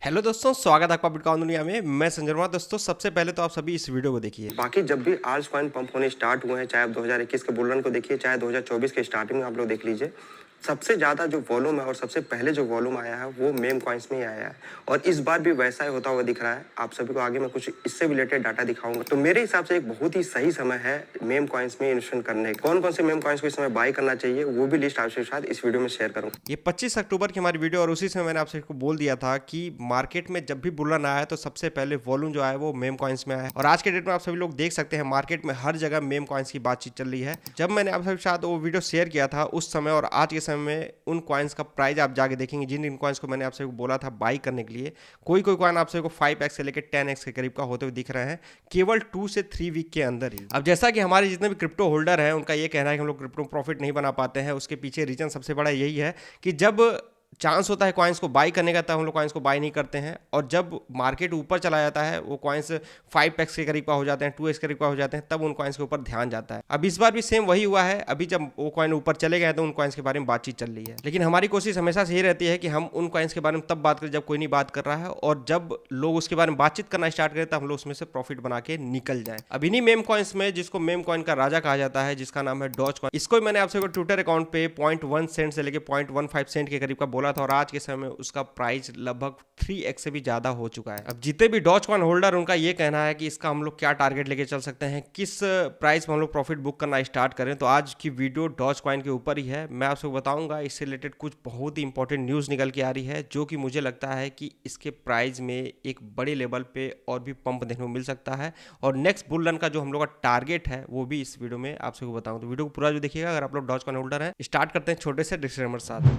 Hello दोस्तों, स्वागत है आपका बिटकॉइन दुनिया में। मैं संजय वर्मा। दोस्तों, सबसे पहले तो आप सभी इस वीडियो को देखिए। बाकी जब भी आल्स कॉइन पंप होने स्टार्ट हुए हैं, चाहे आप 2021 के बुल रन को देखिए, चाहे 2024 के स्टार्टिंग में आप लोग देख लीजिए, सबसे ज़्यादा जो वॉल्यूम है और सबसे पहले जो वॉल्यूम आया है वो मेम कॉइन्स में ही आया है। और इस बार भी वैसा ही होता हुआ दिख रहा है। आप सभी को आगे मैं कुछ इससे रिलेटेड डाटा दिखाऊंगा। तो मेरे हिसाब से एक बहुत ही सही समय है मेम कॉइन्स में इन्वेस्टमेंट करने का। कौन कौन से मेम कॉइन्स को इस समय बाय करना चाहिए वो भी लिस्ट आपके साथ इस वीडियो में शेयर करूंगा। ये 25 अक्टूबर की हमारी वीडियो, और उसी समय मैंने आपसे को बोल दिया था कि मार्केट में जब भी बुल रन आया है तो सबसे पहले वॉल्यूम जो आया है वो मेम कॉइन्स में आया है। और आज के डेट में आप सभी लोग देख सकते हैं मार्केट में हर जगह मेम कॉइन्स की बातचीत चल रही है। जब मैंने आप सबके साथ वो वीडियो शेयर किया था उस समय और आज के समय में उन कॉइन्स का प्राइस आप जाके देखेंगे, जिन कॉइन्स को मैंने आपसे बोला था बाई करने के लिए, कोई कॉइन आप सबको 5x से लेकर 10x के करीब का होते हुए दिख रहे हैं केवल 2 से 3 वीक के अंदर ही। अब जैसा कि हमारे जितने भी क्रिप्टो होल्डर हैं उनका ये कहना है कि हम लोग क्रिप्टो प्रॉफिट नहीं बना पाते हैं, उसके पीछे रीजन सबसे बड़ा यही है कि जब चांस होता है कॉइन्स को बाई करने का तब हम लोग कॉइन्स को बाई नहीं करते हैं, और जब मार्केट ऊपर चला जाता है वो कॉइन्स 5x के करीब का हो जाते हैं, 2x के करीब का हो जाते हैं, तब उन कॉइन्स के ऊपर ध्यान जाता है। अब इस बार भी सेम वही हुआ है। अभी जब वो कॉइन ऊपर चले गए तो उन कॉइन्स के बारे में बातचीत चल रही है, लेकिन हमारी कोशिश हमेशा से यही रहती है कि हम उन कॉइन्स के बारे में तब बात करें जब कोई नहीं बात कर रहा है, और जब लोग उसके बारे में बातचीत करना स्टार्ट करें तब हम लोग उसमें से प्रॉफिट बना के निकल जाए। अब इन्हीं मेम कॉइन्स में, जिसको मेम कॉइन का राजा कहा जाता है, जिसका नाम है डॉज कॉइन, इसको मैंने आपसे ट्विटर अकाउंट पे 0.1 सेंट से लेकर 0.15 सेंट के करीब का बोला था, और आज के समय में उसका प्राइस लगभग 3x से भी ज्यादा हो चुका है। अब जितने भी डॉज कॉइन होल्डर, उनका ये कहना है कि इसका हम लोग क्या टारगेट लेके चल सकते हैं, किस प्राइस में हम लोग प्रॉफिट बुक करना स्टार्ट करें। तो आज की वीडियो डॉज कॉइन के ऊपर ही है। मैं आपको बताऊंगा इससे रिलेटेड कुछ बहुत ही इंपॉर्टेंट न्यूज निकल के आ रही है, जो कि मुझे लगता है कि इसके प्राइस में एक बड़े लेवल पे और भी पंप देखने को मिल सकता है, और नेक्स्ट बुल रन का जो हम लोग का टारगेट है वो भी इस वीडियो में आप सबको बताऊंगा। तो वीडियो को पूरा जो देखिएगा अगर आप लोग डॉज कॉइन होल्डर हैं। स्टार्ट करते हैं छोटे से डिस्क्लेमर साथ।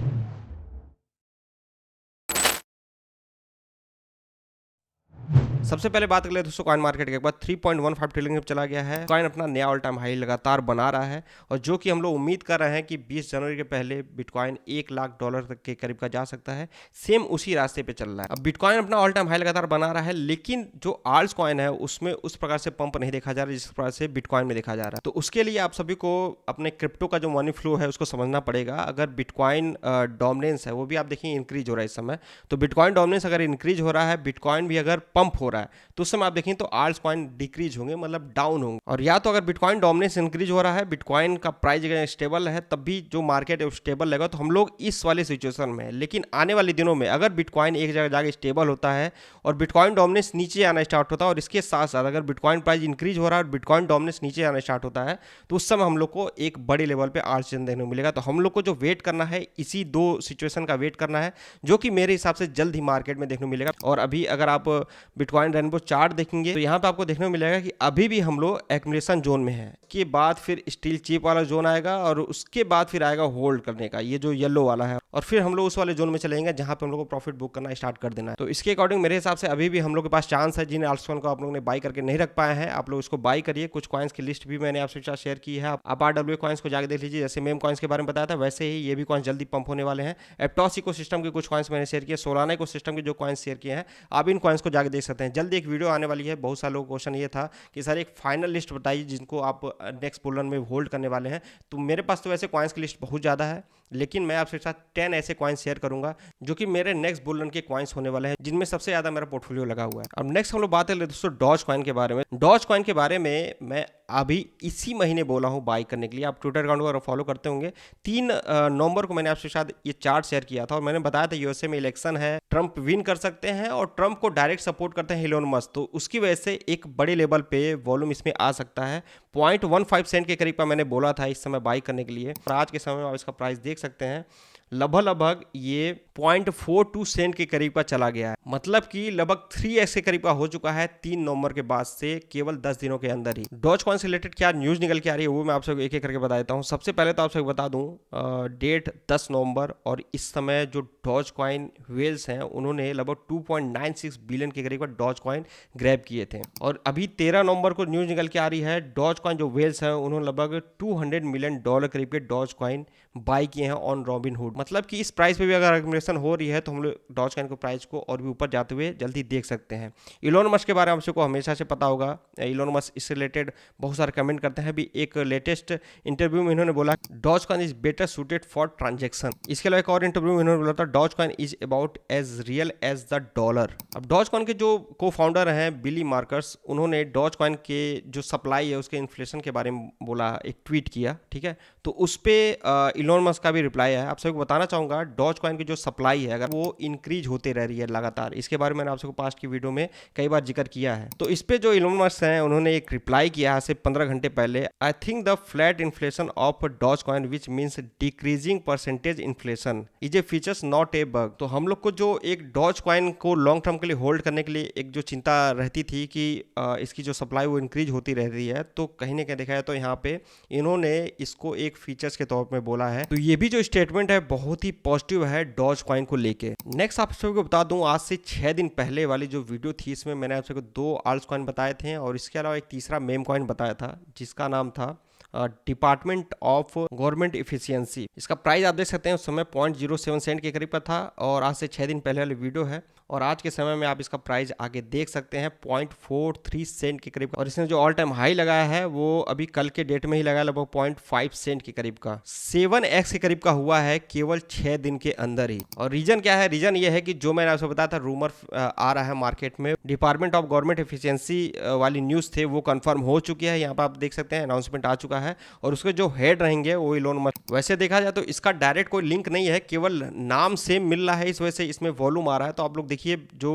सबसे पहले बात कर ले दोस्तों कॉइन मार्केट के। एक बार 3.15 ट्रिलियन जब चला गया है, कॉइन अपना नया ऑल टाइम हाई लगातार बना रहा है, और जो कि हम लोग उम्मीद कर रहे हैं कि 20 जनवरी के पहले बिटकॉइन $1 लाख तक के करीब का जा सकता है। सेम उसी रास्ते पे चल रहा है। अब बिटकॉइन अपना ऑल टाइम हाई लगातार बना रहा है, लेकिन जो आल्ट्स कॉइन है उसमें उस प्रकार से पंप नहीं देखा जा रहा है जिस प्रकार से बिटकॉइन में देखा जा रहा है। तो उसके लिए आप सभी को अपने क्रिप्टो का जो मनी फ्लो है उसको समझना पड़ेगा। अगर बिटकॉइन डोमिनेंस है वो भी आप देखिए इंक्रीज हो रहा है इस समय, तो बिटकॉइन डोमिनेंस अगर इंक्रीज हो रहा है, बिटकॉइन भी अगर पंप हो रहा है, तो उस समय आप देखें तो आल्ट्स कॉइन डिक्रीज होंगे, मतलब डाउन होंगे। और या तो अगर बिटकॉइन डोमिनेंस इंक्रीज हो रहा है, बिटकॉइन का प्राइस अगर स्टेबल है, तब भी जो मार्केट है स्टेबल रहेगा, तो हम लोग इस वाले सिचुएशन में है। लेकिन आने वाले दिनों में अगर बिटकॉइन एक जगह जाकर स्टेबल होता है और बिटकॉइन डोमिनेंस नीचे आना स्टार्ट होता है, और इसके साथ साथ अगर बिटकॉइन प्राइस इंक्रीज हो रहा है और बिटकॉइन डोमिनेंस नीचे आना स्टार्ट होता है, तो उस समय हम लोग को एक बड़े लेवल पे आल्ट्स देखने को मिलेगा। तो हम लोग को जो वेट करना है, इसी दो सिचुएशन का वेट करना है, जो कि मेरे हिसाब से जल्द ही मार्केट में देखने को मिलेगा। और अभी अगर आप बिटकॉइन रेनबो चार्ट देखेंगे तो यहाँ पे आपको देखने को मिलेगा कि अभी भी हम लोग एक्यूमुलेशन जोन में है, के बाद फिर स्टील चिप वाला जोन आएगा, और उसके बाद फिर आएगा होल्ड करने का, ये जो येलो वाला है, और फिर हम लोग उस वाले जोन में चलेंगे जहां पे हम लोग को प्रॉफिट बुक करना स्टार्ट कर देना है। तो इसके अकॉर्डिंग मेरे हिसाब से अभी भी हम लोग के पास चांस है। जिन आल्ट्स कॉइन को आप लोगों ने बाई करके नहीं रख पाए हैं, आप लोग इसको बाई करिए। कुछ कॉइन्स की लिस्ट भी मैंने आपसे साथ शेयर की है, आप RW कॉइन्स को जाकर देख लीजिए। जैसे मेम कॉइन्स के बारे में बताया था, वैसे ही ये भी कॉइन्स जल्दी पंप होने वाले हैं। एप्टॉस इकोसिस्टम के कुछ कॉइन्स मैंने शेयर किए, सोलाना इकोसिस्टम के जो कॉइन्स शेयर किए हैं, आप इन कॉइन्स को जाकर देख सकते हैं। जल्दी एक वीडियो आने वाली है। बहुत सारे लोगों का क्वेश्चन ये था कि सर एक फाइनल लिस्ट बताइए जिनको आप नेक्स्ट बुल रन में होल्ड करने वाले हैं। तो मेरे पास तो वैसे कॉइन्स की लिस्ट बहुत ज़्यादा है, लेकिन मैं आपके साथ 10 ऐसे कॉइन्स शेयर करूंगा जो कि मेरे नेक्स्ट बुल रन के कॉइन्स होने वाले हैं, जिनमें सबसे ज़्यादा मेरा पोर्टफोलियो लगा हुआ है। अब नेक्स्ट हम लोग बात करें दोस्तों डॉज कॉइन के बारे में। डॉज कॉइन के बारे में मैं अभी इसी महीने बोला हूँ बाई करने के लिए। आप ट्विटर अकाउंट को फॉलो करते होंगे। 3 नवंबर को मैंने आपके साथ ये चार्ट शेयर किया था, और मैंने बताया था यूएसए में इलेक्शन है, ट्रंप विन कर सकते हैं, और ट्रंप को डायरेक्ट सपोर्ट करते हैं इलोन मस्क। तो उसकी वजह से एक बड़े लेवल पे वॉल्यूम इसमें आ सकता है। 0.15 सेंट के करीब का मैंने बोला था इस समय बाई करने के लिए, और आज के समय में आप इसका प्राइस देख सकते हैं लगभग ये 0.42 सेंट के करीब का चला गया है, मतलब कि लगभग 3x के करीब का हो चुका है 3 नवंबर के बाद से केवल 10 दिनों के अंदर ही। डॉज कॉइन से रिलेटेड क्या न्यूज निकल के आ रही है वो मैं आप सबको एक एक करके बता देता हूँ। सबसे पहले तो आप सबको बता दूं डेट 10 नवंबर, और इस समय जो डॉज कॉइन व्हेल्स हैं उन्होंने लगभग 2.96 बिलियन के करीब का डॉज कॉइन ग्रैब किए थे। और अभी 13 नवंबर को न्यूज निकल के आ रही है, डॉज कॉइन जो व्हेल्स हैं उन्होंने लगभग $200 मिलियन करीब के डॉज कॉइन बाई किए हैं ऑन रॉबिनहुड। मतलब कि इस प्राइस पे भी अगर एक्यूमुलेशन हो रही है तो हम लोग डॉज कॉइन को प्राइस को और भी ऊपर जाते हुए जल्दी देख सकते हैं। इलोन मस्क के बारे में आप सबको हमेशा से पता होगा। इलोन मस्क इससे रिलेटेड बहुत सारे कमेंट करते हैं। अभी एक लेटेस्ट इंटरव्यू में इन्होंने बोला Dogecoin is better suited for transaction. इसके अलावा एक और इंटरव्यू में इन्होंने बोला था Dogecoin is about as real as the dollar. अब डॉज कॉइन के जो को फाउंडर हैं बिली मार्कस, उन्होंने डॉज कॉइन के जो सप्लाई है उसके इन्फ्लेशन के बारे में बोला, एक ट्वीट किया, ठीक है। तो उस पर इलोन मस्क का भी रिप्लाई है। आप सबको बताना चाहूँगा डॉज कॉइन की जो सप्लाई है अगर वो इंक्रीज होते रह रही है लगातार, इसके बारे में मैंने आप सबको पास्ट की वीडियो में कई बार जिक्र किया है। तो इस पे जो इलोन मस्क हैं उन्होंने एक रिप्लाई किया है सिर्फ 15 घंटे पहले। I think the flat inflation of Dogecoin which means decreasing percentage inflation is a features not a bug. तो हम लोग को जो एक डॉज कॉइन को लॉन्ग टर्म के लिए होल्ड करने के लिए एक जो चिंता रहती थी कि इसकी जो सप्लाई वो इंक्रीज होती रह रही है, तो कहीं ना कहीं देखा है तो यहाँ पे इन्होंने इसको एक फीचर्स के तौर पे बोला है। तो ये भी जो स्टेटमेंट है बहुत ही पॉजिटिव है डॉज कॉइन को लेके। नेक्स्ट आप सबको बता दूं आज से 6 दिन पहले वाली जो वीडियो थी इसमें मैंने आप सबको 2 आल्ट्स कॉइन बताए थे और इसके अलावा एक तीसरा मेम कॉइन बताया था जिसका नाम था डिपार्टमेंट ऑफ गवर्नमेंट इफिशियंसी। इसका प्राइस आप देख सकते हैं उस समय 0.07 सेंट के करीब का था और आज से 6 दिन पहले वाली वीडियो है और आज के समय में आप इसका प्राइस आगे देख सकते हैं 0.43 सेंट के करीब। और इसने जो ऑल टाइम हाई लगाया है वो अभी कल के डेट में ही लगाया लगभग 0.5 सेंट के करीब का, 7x के करीब का हुआ है केवल 6 दिन के अंदर ही। और रीजन क्या है? रीजन ये है कि जो मैंने आपको बताया था रूमर आ रहा है मार्केट में, डिपार्टमेंट ऑफ गवर्नमेंट एफिशिएंसी वाली न्यूज़ थे वो कंफर्म हो चुकी है। यहाँ पर आप देख सकते हैं अनाउंसमेंट आ चुका है और उसके जो हेड रहेंगे वो इलोन मस्क। वैसे देखा जाए तो इसका डायरेक्ट कोई लिंक नहीं है, केवल नाम सेम मिल रहा है, इस वजह से इसमें वॉल्यूम आ रहा है। तो आप लोग देखिए जो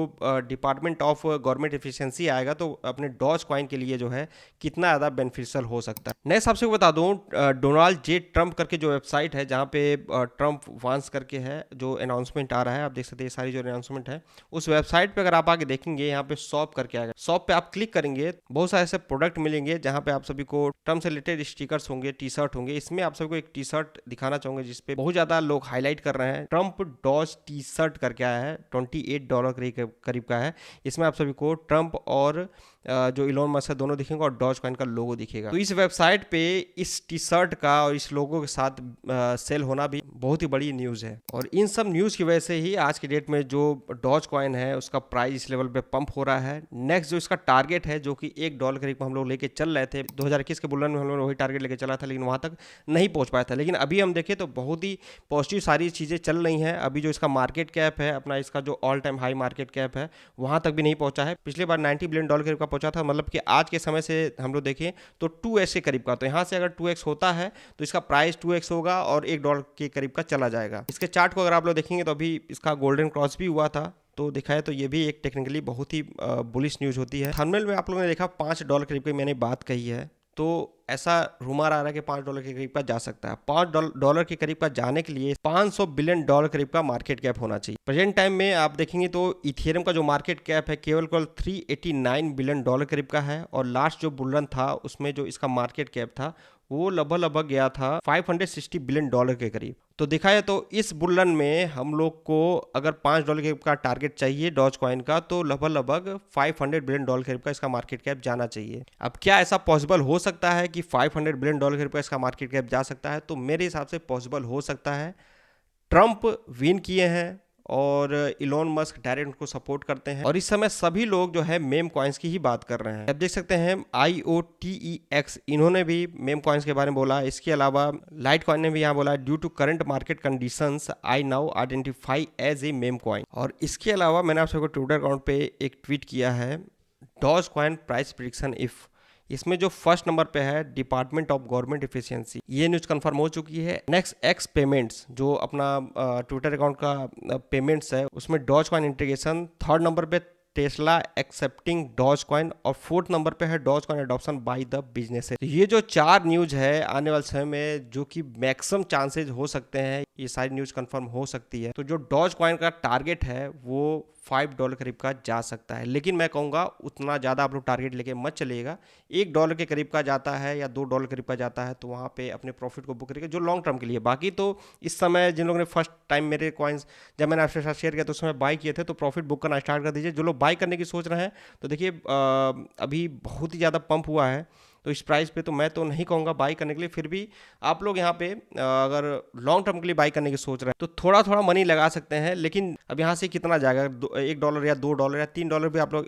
डिपार्टमेंट ऑफ गवर्नमेंट एफिशिएंसी आएगा तो अपने डॉज कॉइन के लिए जो है कितना ज़्यादा बेनिफिशियल हो सकता है। नेक्स्ट आपसे बता दूं डोनाल्ड जे ट्रम्प करके जो वेबसाइट है जहाँ पे ट्रम्प वांस करके है जो अनाउंसमेंट आ रहा है, आप देख सकते हैं सारी जो अनाउंसमेंट है उस वेबसाइट पे अगर आप आगे देखेंगे यहाँ पे शॉप करके आएगा। शॉप पे आप क्लिक करेंगे बहुत सारे ऐसे प्रोडक्ट मिलेंगे जहाँ पे आप सभी को ट्रम्प से रिलेटेड स्टिकर्स होंगे, टी शर्ट होंगे। इसमें आप सबको एक टी शर्ट दिखाना चाहूंगा जिसपे बहुत ज्यादा लोग हाईलाइट कर रहे हैं। ट्रम्प डॉज टी शर्ट करके आया है, $28 के करीब का है। इसमें आप सभी को ट्रम्प और जो इलोन मस्क है दोनों दिखेंगे और डॉज कॉइन का लोगो दिखेगा। तो इस वेबसाइट पे इस टी शर्ट का और इस लोगो के साथ सेल होना भी बहुत ही बड़ी न्यूज़ है और इन सब न्यूज़ की वजह से ही आज की डेट में जो डॉज कॉइन है उसका प्राइस इस लेवल पे पंप हो रहा है। नेक्स्ट जो इसका टारगेट है जो कि $1 करीब हम लोग लेके चल रहे थे, 2021 के बुलन में हम लोग वही टारगेट लेके चला था लेकिन वहाँ तक नहीं पहुँच पाया था। लेकिन अभी हम देखें तो बहुत ही पॉजिटिव सारी चीज़ें चल रही हैं। अभी जो इसका मार्केट कैप है अपना, इसका जो all time high market cap है वहाँ तक भी नहीं पहुँचा है। पिछले बार $90 बिलियन करीब का पहुँचा था, मतलब कि आज के समय से हम लोग देखें तो 2x के करीब का। तो यहाँ से अगर 2x होता है तो इसका प्राइस 2x होगा और $1 के करीब का चला जाएगा। इसके चार्ट को अगर आप लोग देखेंगे तो अभी इसका गोल्डन क्रॉस भी हुआ था, तो देखा है तो ये भी एक टेक्निकली बहुत ही बुलिश न्यूज़ होती है। थंबनेल में आप लोगों ने देखा $5 करीब की मैंने बात कही है, तो ऐसा रूमर आ रहा है कि $5 के करीब का जा सकता है। $5 के करीब का जाने के लिए $500 बिलियन करीब का मार्केट कैप होना चाहिए। प्रेजेंट टाइम में आप देखेंगे तो इथेरियम का जो मार्केट कैप है केवल $389 बिलियन करीब का है और लास्ट जो बुल रन था उसमें जो इसका मार्केट कैप था वो लगभग गया था $560 बिलियन के करीब। तो देखा है तो इस बुल रन में हम लोग को अगर $5 का टारगेट चाहिए डॉज कॉइन का तो लगभग $500 बिलियन करीब का इसका मार्केट कैप जाना चाहिए। अब क्या ऐसा पॉसिबल हो सकता है कि $500 बिलियन करीब का इसका मार्केट कैप जा सकता है? तो मेरे हिसाब से पॉसिबल हो सकता है। ट्रम्प विन किए हैं और इलोन मस्क डायरेक्ट उनको सपोर्ट करते हैं और इस समय सभी लोग जो है मेम कॉइन्स की ही बात कर रहे हैं। अब देख सकते हैं IOTEX इन्होंने भी मेम कॉइन्स के बारे में बोला। इसके अलावा लाइट कॉइन ने भी यहाँ बोला due to current market conditions I now identify as a meme coin. और इसके अलावा मैंने आप सबको ट्विटर अकाउंट पे एक ट्वीट किया है Dogecoin price prediction if. इसमें जो फर्स्ट नंबर पे है डिपार्टमेंट ऑफ गवर्नमेंट एफिशिएंसी, ये न्यूज़ कंफर्म हो चुकी है। नेक्स्ट एक्स पेमेंट्स जो अपना ट्विटर अकाउंट का पेमेंट्स है उसमें Dogecoin integration. Third number पे टेस्ला एक्सेप्टिंग डॉज कॉइन और फोर्थ नंबर पे है Dogecoin adoption by the business. तो ये जो 4 न्यूज़ है आने वाले समय में जो कि मैक्सिमम चांसेज हो सकते हैं ये सारी न्यूज़ कंफर्म हो सकती है। तो जो डॉज कॉइन का टारगेट है वो $5 करीब का जा सकता है, लेकिन मैं कहूँगा उतना ज़्यादा आप लोग टारगेट लेके मत चलिएगा। $1 के करीब का जाता है या $2 करीब का जाता है तो वहाँ पे अपने प्रॉफिट को बुक करिएगा जो लॉन्ग टर्म के लिए। बाकी तो इस समय जिन लोगों ने फर्स्ट टाइम मेरे कॉइन्स जब मैंने आपके साथ शेयर किया तो उस समय बाई किए थे तो प्रॉफिट बुक करना स्टार्ट कर दीजिए। जो लोग बाई करने की सोच रहे हैं तो देखिए अभी बहुत ही ज़्यादा पंप हुआ है तो इस प्राइस पे तो मैं तो नहीं कहूँगा बाई करने के लिए। फिर भी आप लोग यहाँ पे अगर लॉन्ग टर्म के लिए बाई करने की सोच रहे हैं तो थोड़ा थोड़ा मनी लगा सकते हैं, लेकिन अब यहाँ से कितना जाएगा, $1 या $2 या $3 भी आप लोग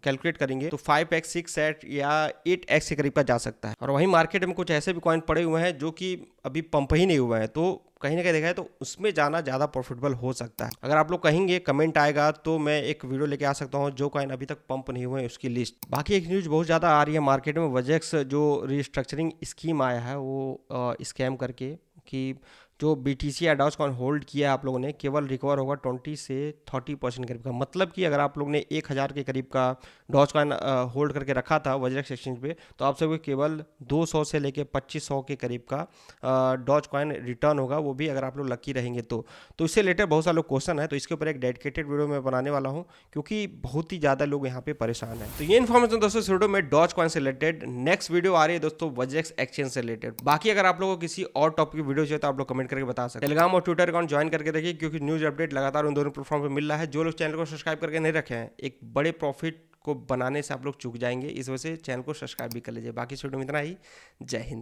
कैलकुलेट करेंगे तो 5x 6x या 8x के करीब का जा सकता है। और वहीं मार्केट में कुछ ऐसे भी कॉइन पड़े हुए हैं जो कि अभी पंप ही नहीं हुआ है, तो कहीं ना कहीं देखा है तो उसमें जाना ज़्यादा प्रॉफिटेबल हो सकता है। अगर आप लोग कहेंगे कमेंट आएगा तो मैं एक वीडियो लेके आ सकता हूँ जो कॉइन अभी तक पंप नहीं हुए हैं उसकी लिस्ट। बाकी एक न्यूज़ बहुत ज़्यादा आ रही है मार्केट में, वजेक्स जो रिस्ट्रक्चरिंग स्कीम आया है वो स्कैम करके कि जो BTC या डॉज कॉइन होल्ड किया है आप लोगों ने केवल रिकवर होगा 20 से 30% करीब का। मतलब कि अगर आप लोग ने 1000 के करीब का डॉज कॉइन होल्ड करके रखा था वजेक्स एक्सचेंज पे, तो आप सबको केवल 200 से लेके 2500 के करीब का डॉज कॉइन रिटर्न होगा, वो भी अगर आप लोग लकी रहेंगे तो इससे रिलेटेड बहुत सारे लोग क्वेश्चन है, तो इसके ऊपर एक डेडिकेटेड वीडियो मैं बनाने वाला हूँ क्योंकि बहुत ही ज़्यादा लोग यहाँ पे परेशान है। तो ये इन्फॉर्मेशन दोस्तों इस वीडियो में डॉज कॉइन से रिलेटेड। नेक्स्ट वीडियो आ रही है दोस्तों वजेक्स एक्सचेंज से रिलेटेड। बाकी अगर आप लोगों को किसी और टॉपिक की वीडियो चाहिए तो आप लोग कमेंट करके बता सकते हैं। टेलीग्राम और ट्विटर अकाउंट ज्वाइन करके देखिए क्योंकि न्यूज अपडेट लगातार उन दोनों प्लेटफॉर्म पर मिल रहा है। जो लोग चैनल को सब्सक्राइब करके नहीं रखे हैं, एक बड़े प्रॉफिट को बनाने से आप लोग चूक जाएंगे, इस वजह से चैनल को सब्सक्राइब भी कर लीजिए। बाकी इस वीडियो में इतना ही। जय हिंद।